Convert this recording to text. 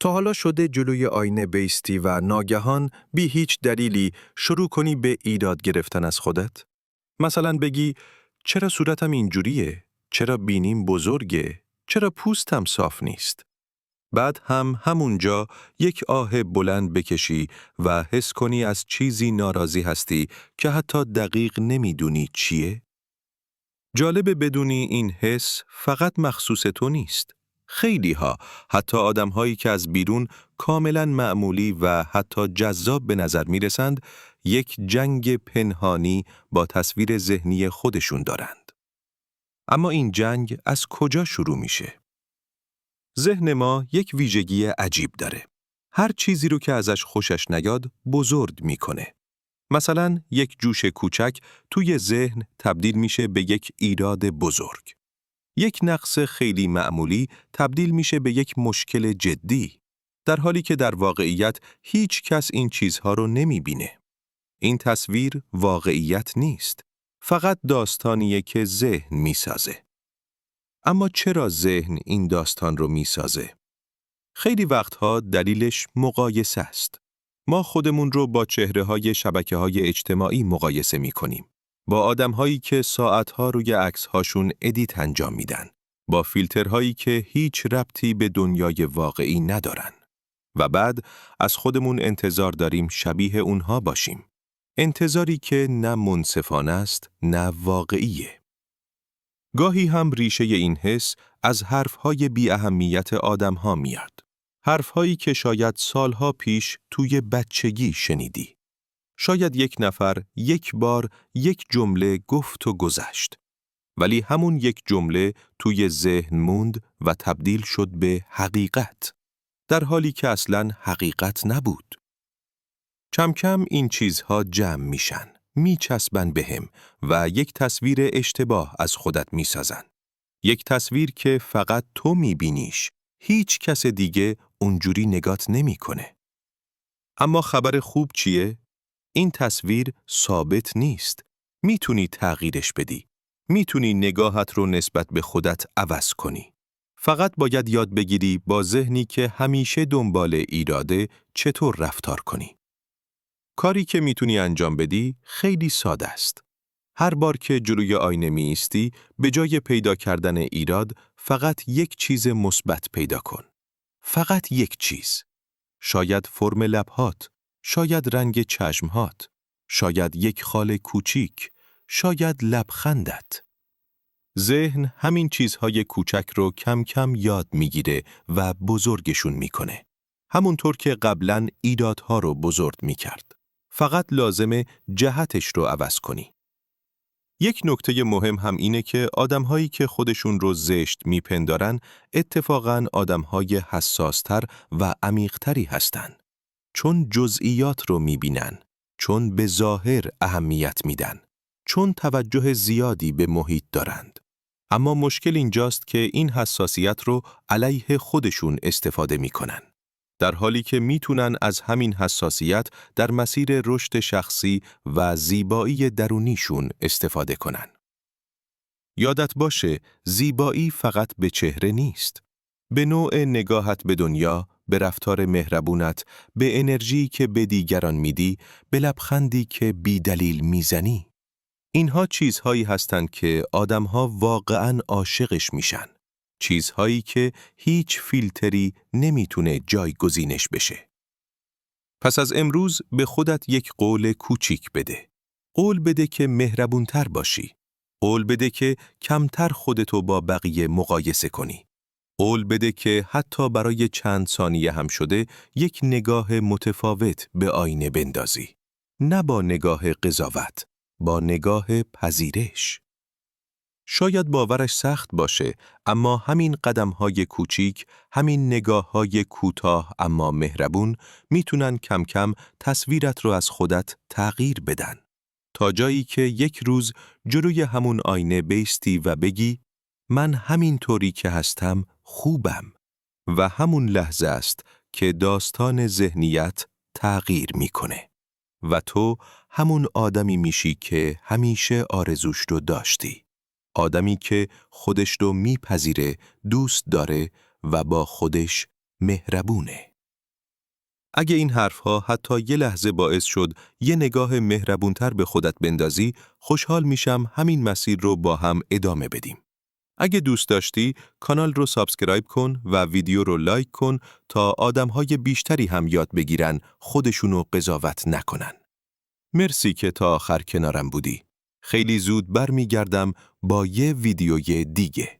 تا حالا شده جلوی آینه بایستی و ناگهان بی هیچ دلیلی شروع کنی به ایراد گرفتن از خودت؟ مثلا بگی چرا صورتم اینجوریه؟ چرا بینیم بزرگه؟ چرا پوستم صاف نیست؟ بعد همونجا یک آه بلند بکشی و حس کنی از چیزی ناراضی هستی که حتی دقیق نمیدونی چیه؟ جالب بدونی این حس فقط مخصوص تو نیست. خیلی ها، حتی آدم هایی که از بیرون کاملا معمولی و حتی جذاب به نظر می رسند، یک جنگ پنهانی با تصویر ذهنی خودشون دارند. اما این جنگ از کجا شروع میشه؟ ذهن ما یک ویژگی عجیب داره. هر چیزی رو که ازش خوشش نیاد بزرگ میکنه. مثلا یک جوش کوچک توی ذهن تبدیل میشه به یک ایراد بزرگ. یک نقص خیلی معمولی تبدیل میشه به یک مشکل جدی، در حالی که در واقعیت هیچ کس این چیزها رو نمیبینه. این تصویر واقعیت نیست. فقط داستانیه که ذهن میسازه. اما چرا ذهن این داستان رو میسازه؟ خیلی وقتها دلیلش مقایسه است. ما خودمون رو با چهره‌های شبکه‌های اجتماعی مقایسه می‌کنیم. با آدم‌هایی که ساعت‌ها روی عکس‌هاشون ادیت انجام میدن. با فیلترهایی که هیچ ربطی به دنیای واقعی ندارن. و بعد از خودمون انتظار داریم شبیه اونها باشیم. انتظاری که نه منصفانه است، نه واقعیه. گاهی هم ریشه این حس از حرف‌های بی اهمیت آدم‌ها میاد. حرف‌هایی که شاید سالها پیش توی بچگی شنیدی. شاید یک نفر یک بار یک جمله گفت و گذشت. ولی همون یک جمله توی ذهن موند و تبدیل شد به حقیقت. در حالی که اصلاً حقیقت نبود. کم کم این چیزها جمع میشن. میچسبن بهم و یک تصویر اشتباه از خودت میسازن. یک تصویر که فقط تو میبینیش. هیچ کس دیگه اونجوری نگات نمیکنه. اما خبر خوب چیه؟ این تصویر ثابت نیست. میتونی تغییرش بدی. میتونی نگاهت رو نسبت به خودت عوض کنی. فقط باید یاد بگیری با ذهنی که همیشه دنبال ایراده چطور رفتار کنی. کاری که میتونی انجام بدی خیلی ساده است. هر بار که جلوی آینه می ایستی، به جای پیدا کردن ایراد، فقط یک چیز مثبت پیدا کن. فقط یک چیز. شاید فرم لب‌هات، شاید رنگ چشم‌هات، شاید یک خال کوچیک، شاید لبخندت. ذهن همین چیزهای کوچک رو کم کم یاد میگیره و بزرگشون میکنه. همونطور که قبلاً ایرادها رو بزرگ میکرد. فقط لازمه جهتش رو عوض کنی. یک نکته مهم هم اینه که آدم‌هایی که خودشون رو زشت میپندارن اتفاقاً آدم‌های حساس‌تر و عمیق‌تری هستن. چون جزئیات رو میبینن، چون به ظاهر اهمیت میدن، چون توجه زیادی به محیط دارند. اما مشکل اینجاست که این حساسیت رو علیه خودشون استفاده میکنن. در حالی که میتونن از همین حساسیت در مسیر رشد شخصی و زیبایی درونیشون استفاده کنن. یادت باشه، زیبایی فقط به چهره نیست. به نوع نگاهت به دنیا، به رفتار مهربونت، به انرژی که به دیگران میدی، به لبخندی که بی دلیل میزنی. اینها چیزهایی هستند که آدمها واقعاً عاشقش میشن. چیزهایی که هیچ فیلتری نمیتونه جایگزینش بشه. پس از امروز به خودت یک قول کوچیک بده. قول بده که مهربونتر باشی. قول بده که کمتر خودتو با بقیه مقایسه کنی. قول بده که حتی برای چند ثانیه هم شده یک نگاه متفاوت به آینه بندازی. نه با نگاه قضاوت، با نگاه پذیرش. شاید باورش سخت باشه، اما همین قدم‌های کوچیک، همین نگاه‌های کوتاه اما مهربون میتونن کم کم تصویرت رو از خودت تغییر بدن. تا جایی که یک روز جلوی همون آینه بایستی و بگی من همین طوری که هستم خوبم. و همون لحظه است که داستان ذهنیت تغییر میکنه. و تو همون آدمی میشی که همیشه آرزوش رو داشتی. آدمی که خودش رو میپذیره، دوست داره و با خودش مهربونه. اگه این حرفها حتی یه لحظه باعث شد یه نگاه مهربونتر به خودت بندازی، خوشحال میشم همین مسیر رو با هم ادامه بدیم. اگه دوست داشتی، کانال رو سابسکرایب کن و ویدیو رو لایک کن تا آدم‌های بیشتری هم یاد بگیرن خودشونو قضاوت نکنن. مرسی که تا آخر کنارم بودی. خیلی زود برمیگردم با یه ویدیوی دیگه.